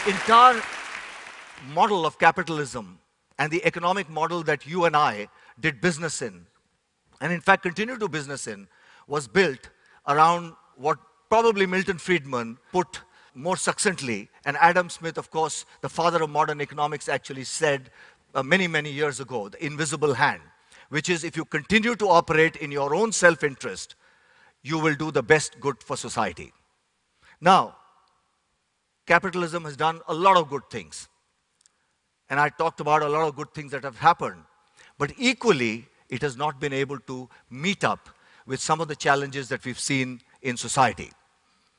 The entire model of capitalism and the economic model that you and I did business in, and in fact continue to do business in, was built around what probably Milton Friedman put more succinctly, and Adam Smith, of course, the father of modern economics, actually said many, many years ago, the invisible hand, which is if you continue to operate in your own self-interest, you will do the best good for society. Now, capitalism has done a lot of good things. And I talked about a lot of good things that have happened. But equally, it has not been able to meet up with some of the challenges that we've seen in society.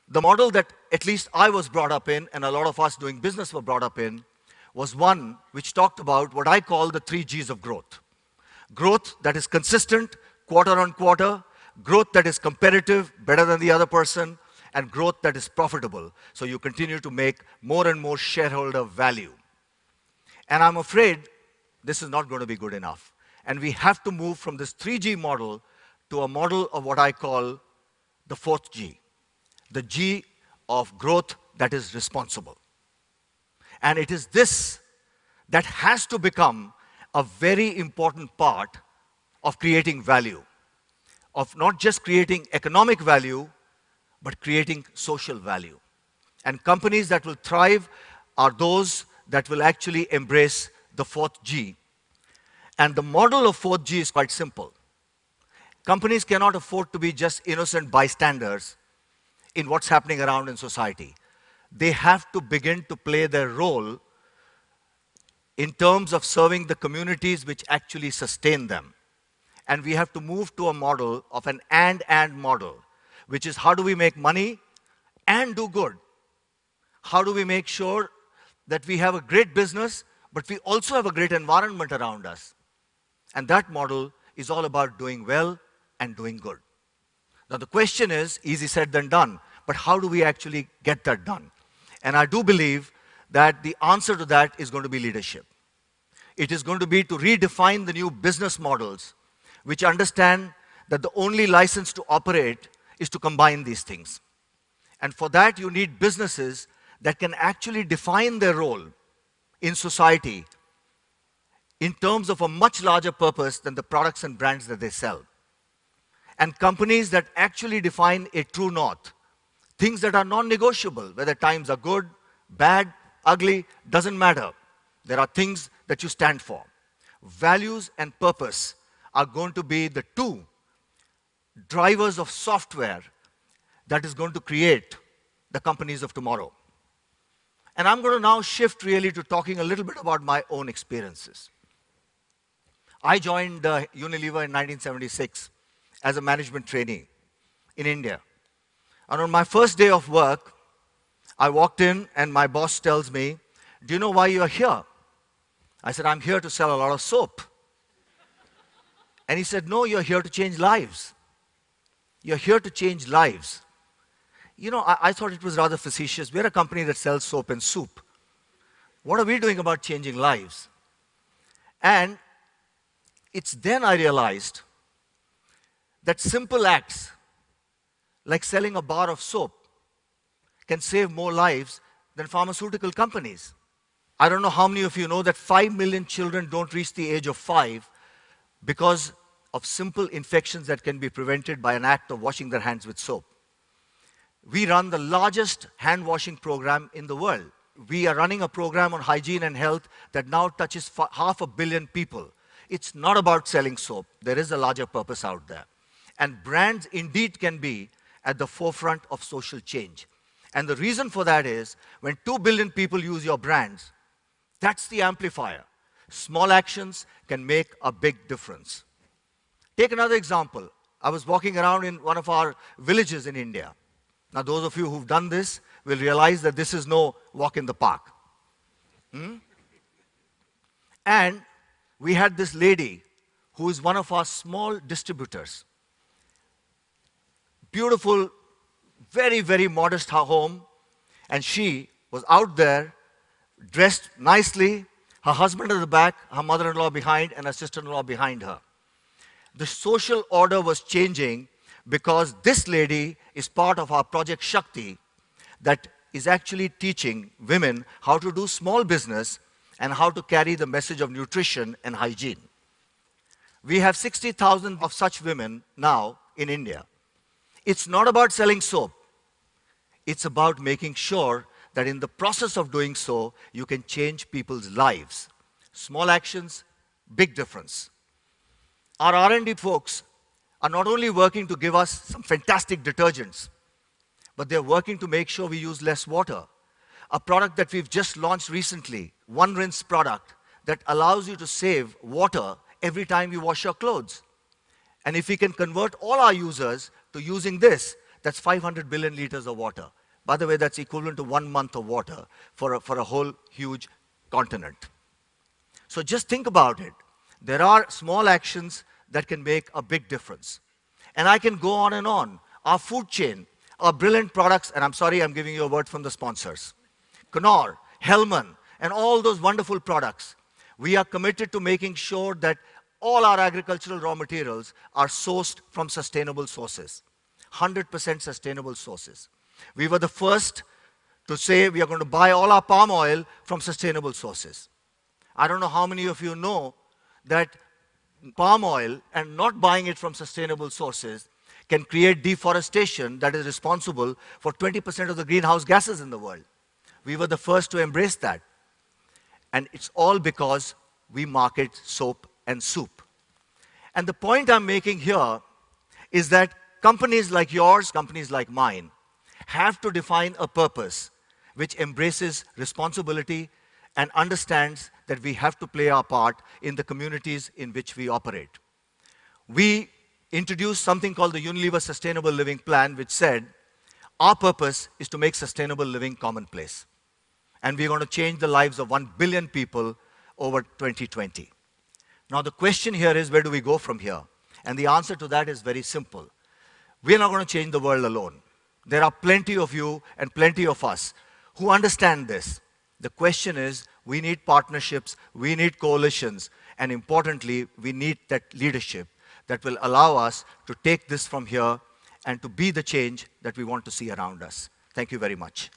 The model that at least I was brought up in, and a lot of us doing business were brought up in, was one which talked about what I call the 3 Gs of growth. Growth that is consistent, quarter on quarter, growth that is competitive, better than the other person, and growth that is profitable. So you continue to make more and more shareholder value. And I'm afraid this is not going to be good enough. And we have to move from this 3G model to a model of what I call the 4th G, the G of growth that is responsible. And it is this that has to become a very important part of creating value, of not just creating economic value, but creating social value. And companies that will thrive are those that will actually embrace the 4th G. And the model of 4th G is quite simple. Companies cannot afford to be just innocent bystanders in what's happening around in society. They have to begin to play their role in terms of serving the communities which actually sustain them. And we have to move to a model of an and model, which is how do we make money and do good? How do we make sure that we have a great business, but we also have a great environment around us? And that model is all about doing well and doing good. Now the question is, easy said than done, but how do we actually get that done? And I do believe that the answer to that is going to be leadership. It is going to be to redefine the new business models which understand that the only license to operate is to combine these things. And for that, you need businesses that can actually define their role in society in terms of a much larger purpose than the products and brands that they sell. And companies that actually define a true north, things that are non-negotiable, whether times are good, bad, ugly, doesn't matter. There are things that you stand for. Values and purpose are going to be the 2 drivers of software that is going to create the companies of tomorrow. And I'm going to now shift really to talking a little bit about my own experiences. I joined Unilever in 1976 as a management trainee in India. And on my first day of work, I walked in and my boss tells me, "Do you know why you're here?" I said, "I'm here to sell a lot of soap." And he said, "No, you're here to change lives. You're here to change lives." You know, I thought it was rather facetious. We're a company that sells soap and soup. What are we doing about changing lives? And it's then I realized that simple acts like selling a bar of soap can save more lives than pharmaceutical companies. I don't know how many of you know that 5 million children don't reach the age of 5 because of simple infections that can be prevented by an act of washing their hands with soap. We run the largest hand washing program in the world. We are running a program on hygiene and health that now touches 500 million people. It's not about selling soap. There is a larger purpose out there. And brands indeed can be at the forefront of social change. And the reason for that is when 2 billion people use your brands, that's the amplifier. Small actions can make a big difference. Take another example. I was walking around in one of our villages in India. Now, those of you who've done this will realize that this is no walk in the park. And we had this lady who is one of our small distributors. Beautiful, very, very modest home. And she was out there, dressed nicely, her husband at the back, her mother-in-law behind, and her sister-in-law behind her. The social order was changing because this lady is part of our Project Shakti that is actually teaching women how to do small business and how to carry the message of nutrition and hygiene. We have 60,000 of such women now in India. It's not about selling soap. It's about making sure that in the process of doing so, you can change people's lives. Small actions, big difference. Our R&D folks are not only working to give us some fantastic detergents, but they're working to make sure we use less water. A product that we've just launched recently, one rinse product that allows you to save water every time you wash your clothes. And if we can convert all our users to using this, that's 500 billion liters of water. By the way, that's equivalent to 1 month of water for a whole huge continent. So just think about it. There are small actions that can make a big difference. And I can go on and on. Our food chain, our brilliant products, and I'm sorry I'm giving you a word from the sponsors. Knorr, Hellman, and all those wonderful products. We are committed to making sure that all our agricultural raw materials are sourced from sustainable sources, 100% sustainable sources. We were the first to say we are going to buy all our palm oil from sustainable sources. I don't know how many of you know that palm oil and not buying it from sustainable sources can create deforestation that is responsible for 20% of the greenhouse gases in the world. We were the first to embrace that. And it's all because we market soap and soup. And the point I'm making here is that companies like yours, companies like mine, have to define a purpose which embraces responsibility and understands that we have to play our part in the communities in which we operate. We introduced something called the Unilever Sustainable Living Plan, which said, our purpose is to make sustainable living commonplace. And we're going to change the lives of 1 billion people over 2020. Now the question here is, where do we go from here? And the answer to that is very simple. We're not going to change the world alone. There are plenty of you and plenty of us who understand this. The question is, we need partnerships, we need coalitions, and importantly, we need that leadership that will allow us to take this from here and to be the change that we want to see around us. Thank you very much.